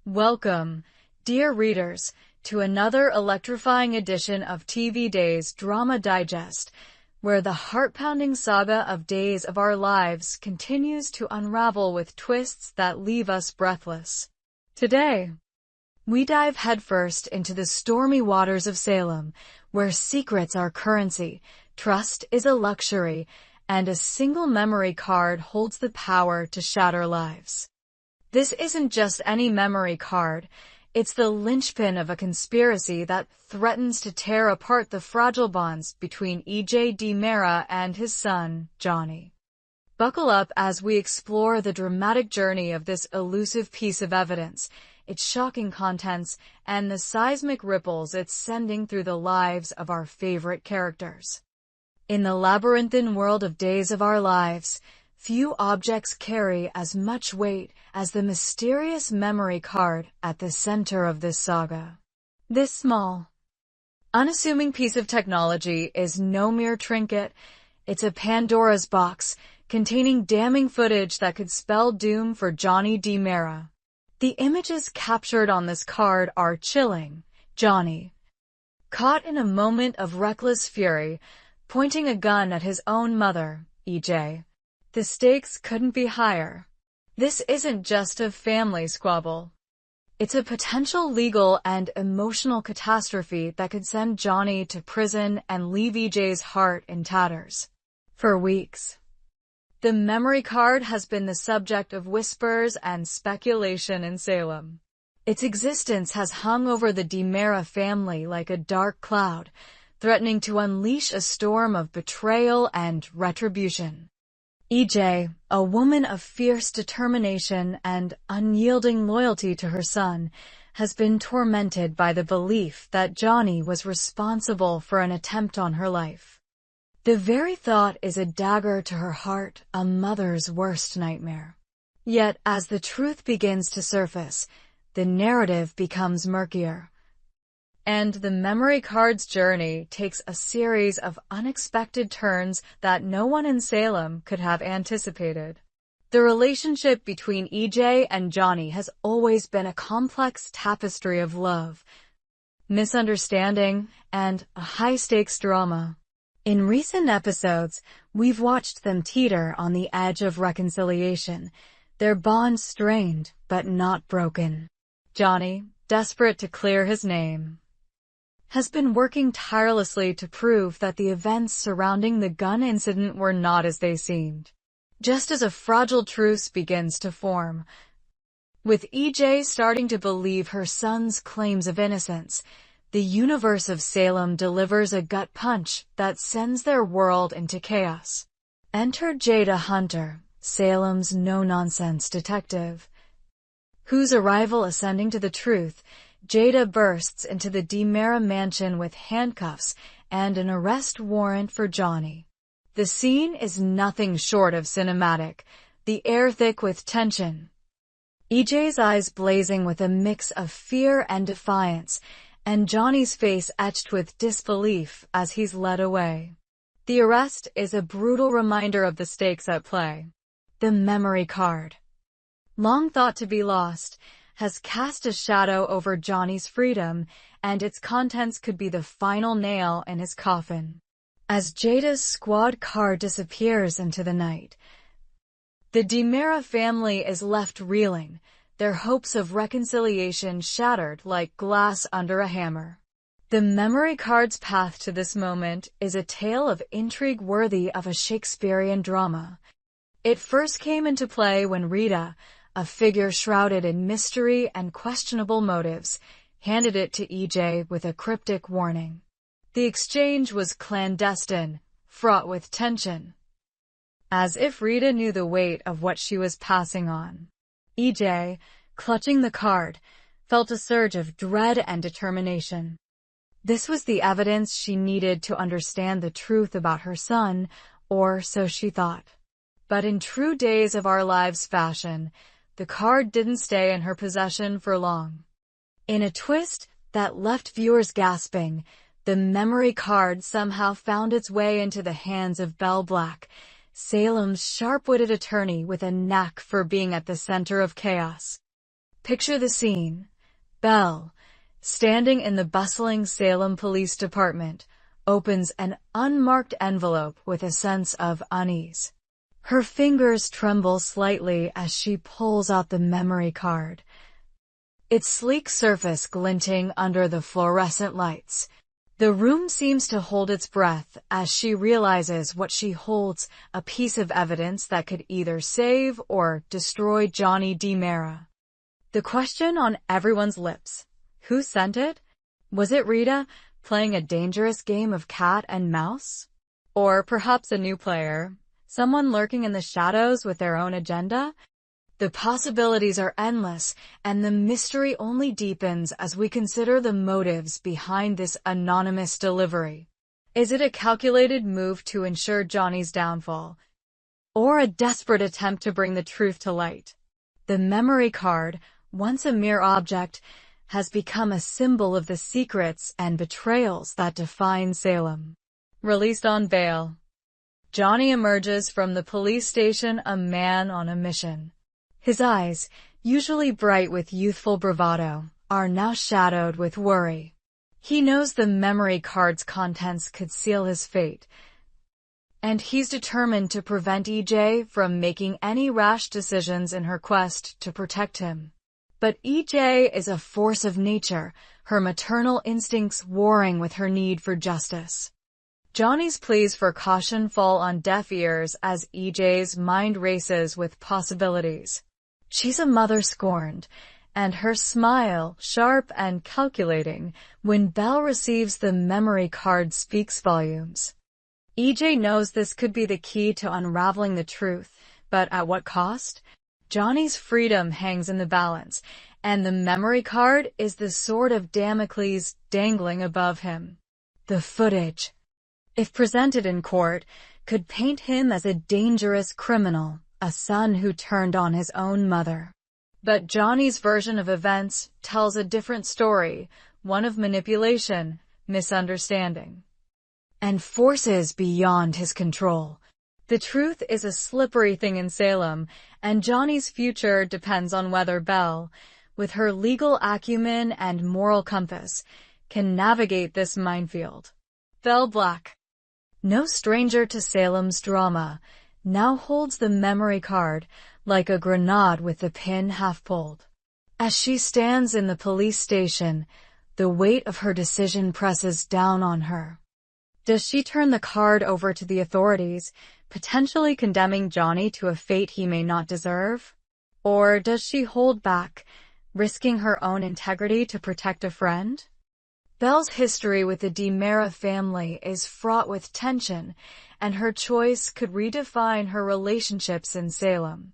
Welcome, dear readers, to another electrifying edition of TV Days Drama Digest, where the heart-pounding saga of Days of Our Lives continues to unravel with twists that leave us breathless. Today, we dive headfirst into the stormy waters of Salem, where secrets are currency, trust is a luxury, and a single memory card holds the power to shatter lives. This isn't just any memory card, it's the linchpin of a conspiracy that threatens to tear apart the fragile bonds between E.J. DiMera and his son, Johnny. Buckle up as we explore the dramatic journey of this elusive piece of evidence, its shocking contents, and the seismic ripples it's sending through the lives of our favorite characters. In the labyrinthine world of Days of Our Lives, few objects carry as much weight as the mysterious memory card at the center of this saga. This small, unassuming piece of technology is no mere trinket, it's a Pandora's box containing damning footage that could spell doom for Johnny DiMera. The images captured on this card are chilling. Johnny, caught in a moment of reckless fury, pointing a gun at his own mother, E.J. The stakes couldn't be higher. This isn't just a family squabble. It's a potential legal and emotional catastrophe that could send Johnny to prison and leave EJ's heart in tatters. For weeks, the memory card has been the subject of whispers and speculation in Salem. Its existence has hung over the DiMera family like a dark cloud, threatening to unleash a storm of betrayal and retribution. E.J., a woman of fierce determination and unyielding loyalty to her son, has been tormented by the belief that Johnny was responsible for an attempt on her life. The very thought is a dagger to her heart, a mother's worst nightmare. Yet, as the truth begins to surface, the narrative becomes murkier. And the memory card's journey takes a series of unexpected turns that no one in Salem could have anticipated. The relationship between E.J. and Johnny has always been a complex tapestry of love, misunderstanding, and a high-stakes drama. In recent episodes, we've watched them teeter on the edge of reconciliation, their bond strained but not broken. Johnny, desperate to clear his name, has been working tirelessly to prove that the events surrounding the gun incident were not as they seemed. Just as a fragile truce begins to form, with E.J. starting to believe her son's claims of innocence, the universe of Salem delivers a gut punch that sends their world into chaos. Enter Jada Hunter, Salem's no-nonsense detective, whose arrival ascending to the truth, Jada bursts into the DiMera mansion with handcuffs and an arrest warrant for Johnny. The scene is nothing short of cinematic, the air thick with tension, EJ's eyes blazing with a mix of fear and defiance, and Johnny's face etched with disbelief as he's led away. The arrest is a brutal reminder of the stakes at play. The memory card, long thought to be lost, has cast a shadow over Johnny's freedom, and its contents could be the final nail in his coffin. As Jada's squad car disappears into the night, the DiMera family is left reeling, their hopes of reconciliation shattered like glass under a hammer. The memory card's path to this moment is a tale of intrigue worthy of a Shakespearean drama. It first came into play when Rita, a figure shrouded in mystery and questionable motives, handed it to E.J. with a cryptic warning. The exchange was clandestine, fraught with tension. As if Rita knew the weight of what she was passing on. E.J., clutching the card, felt a surge of dread and determination. This was the evidence she needed to understand the truth about her son, or so she thought. But in true Days of Our Lives fashion, the card didn't stay in her possession for long. In a twist that left viewers gasping, the memory card somehow found its way into the hands of Belle, Salem's sharp-witted attorney with a knack for being at the center of chaos. Picture the scene. Belle, standing in the bustling Salem Police Department, opens an unmarked envelope with a sense of unease. Her fingers tremble slightly as she pulls out the memory card, its sleek surface glinting under the fluorescent lights. The room seems to hold its breath as she realizes what she holds, a piece of evidence that could either save or destroy Johnny DiMera. The question on everyone's lips: who sent it? Was it Rita, playing a dangerous game of cat and mouse? Or perhaps a new player, someone lurking in the shadows with their own agenda? The possibilities are endless, and the mystery only deepens as we consider the motives behind this anonymous delivery. Is it a calculated move to ensure Johnny's downfall, or a desperate attempt to bring the truth to light? The memory card, once a mere object, has become a symbol of the secrets and betrayals that define Salem. Released on bail, Johnny emerges from the police station a man on a mission. His eyes, usually bright with youthful bravado, are now shadowed with worry. He knows the memory card's contents could seal his fate, and he's determined to prevent EJ from making any rash decisions in her quest to protect him. But EJ is a force of nature, her maternal instincts warring with her need for justice. Johnny's pleas for caution fall on deaf ears as EJ's mind races with possibilities. She's a mother scorned, and her smile, sharp and calculating, when Belle receives the memory card speaks volumes. EJ knows this could be the key to unraveling the truth, but at what cost? Johnny's freedom hangs in the balance, and the memory card is the sword of Damocles dangling above him. The footage, if presented in court, could paint him as a dangerous criminal, a son who turned on his own mother. But Johnny's version of events tells a different story, one of manipulation, misunderstanding, and forces beyond his control. The truth is a slippery thing in Salem, and Johnny's future depends on whether Belle, with her legal acumen and moral compass, can navigate this minefield. Belle Black, no stranger to Salem's drama, now holds the memory card like a grenade with the pin half pulled. As she stands in the police station, the weight of her decision presses down on her. Does she turn the card over to the authorities, potentially condemning Johnny to a fate he may not deserve? Or does she hold back, risking her own integrity to protect a friend? Belle's history with the DiMera family is fraught with tension, and her choice could redefine her relationships in Salem.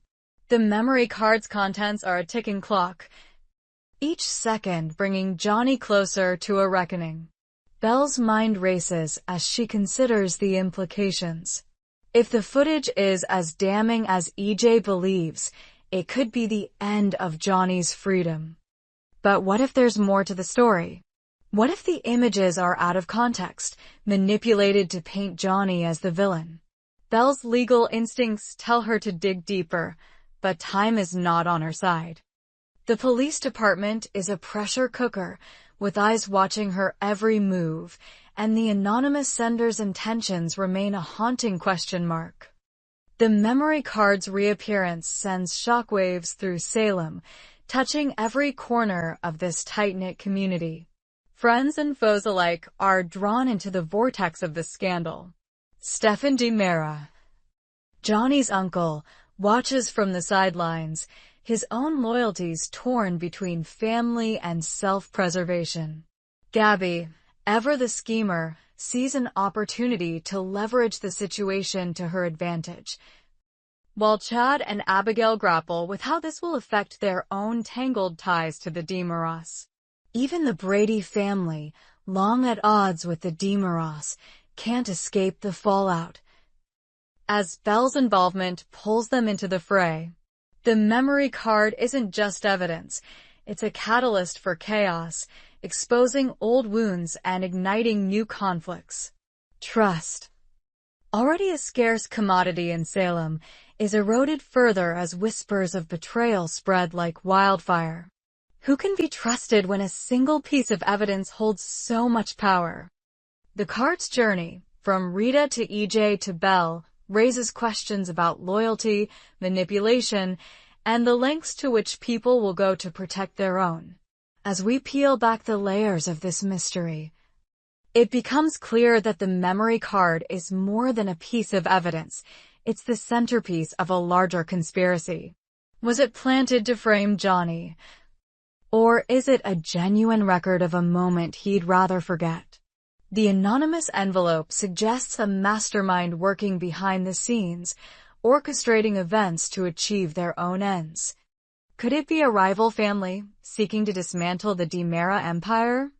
The memory card's contents are a ticking clock, each second bringing Johnny closer to a reckoning. Belle's mind races as she considers the implications. If the footage is as damning as EJ believes, it could be the end of Johnny's freedom. But what if there's more to the story? What if the images are out of context, manipulated to paint Johnny as the villain? Belle's legal instincts tell her to dig deeper, but time is not on her side. The police department is a pressure cooker, with eyes watching her every move, and the anonymous sender's intentions remain a haunting question mark. The memory card's reappearance sends shockwaves through Salem, touching every corner of this tight-knit community. Friends and foes alike are drawn into the vortex of the scandal. Stephen DiMera, Johnny's uncle, watches from the sidelines, his own loyalties torn between family and self-preservation. Gabby, ever the schemer, sees an opportunity to leverage the situation to her advantage, while Chad and Abigail grapple with how this will affect their own tangled ties to the DiMeras. Even the Brady family, long at odds with the DiMeras, can't escape the fallout, as Belle's involvement pulls them into the fray. The memory card isn't just evidence, it's a catalyst for chaos, exposing old wounds and igniting new conflicts. Trust, already a scarce commodity in Salem, is eroded further as whispers of betrayal spread like wildfire. Who can be trusted when a single piece of evidence holds so much power? The card's journey, from Rita to EJ to Belle, raises questions about loyalty, manipulation, and the lengths to which people will go to protect their own. As we peel back the layers of this mystery, it becomes clear that the memory card is more than a piece of evidence. It's the centerpiece of a larger conspiracy. Was it planted to frame Johnny? Or is it a genuine record of a moment he'd rather forget? The anonymous envelope suggests a mastermind working behind the scenes, orchestrating events to achieve their own ends. Could it be a rival family seeking to dismantle the DiMera empire?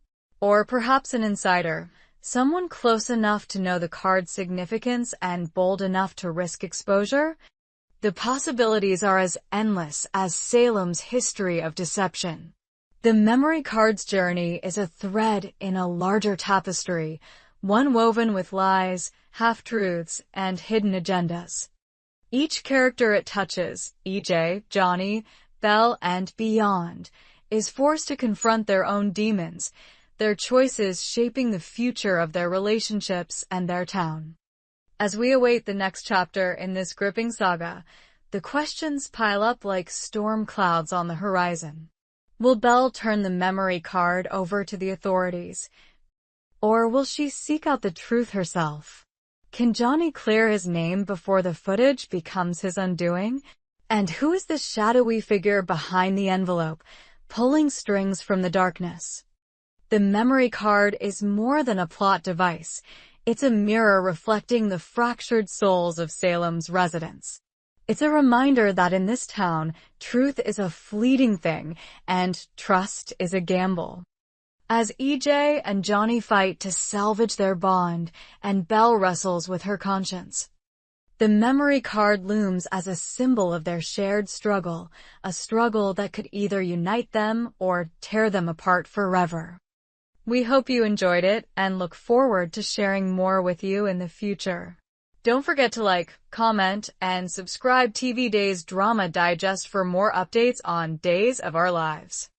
Or perhaps an insider, someone close enough to know the card's significance and bold enough to risk exposure? The possibilities are as endless as Salem's history of deception. The memory card's journey is a thread in a larger tapestry, one woven with lies, half-truths, and hidden agendas. Each character it touches, EJ, Johnny, Belle, and beyond, is forced to confront their own demons, their choices shaping the future of their relationships and their town. As we await the next chapter in this gripping saga, the questions pile up like storm clouds on the horizon. Will Belle turn the memory card over to the authorities? Or will she seek out the truth herself? Can Johnny clear his name before the footage becomes his undoing? And who is the shadowy figure behind the envelope, pulling strings from the darkness? The memory card is more than a plot device. It's a mirror reflecting the fractured souls of Salem's residents. It's a reminder that in this town, truth is a fleeting thing, and trust is a gamble. As EJ and Johnny fight to salvage their bond, and Belle wrestles with her conscience, the memory card looms as a symbol of their shared struggle, a struggle that could either unite them or tear them apart forever. We hope you enjoyed it and look forward to sharing more with you in the future. Don't forget to like, comment, and subscribe TV Days Drama Digest for more updates on Days of Our Lives.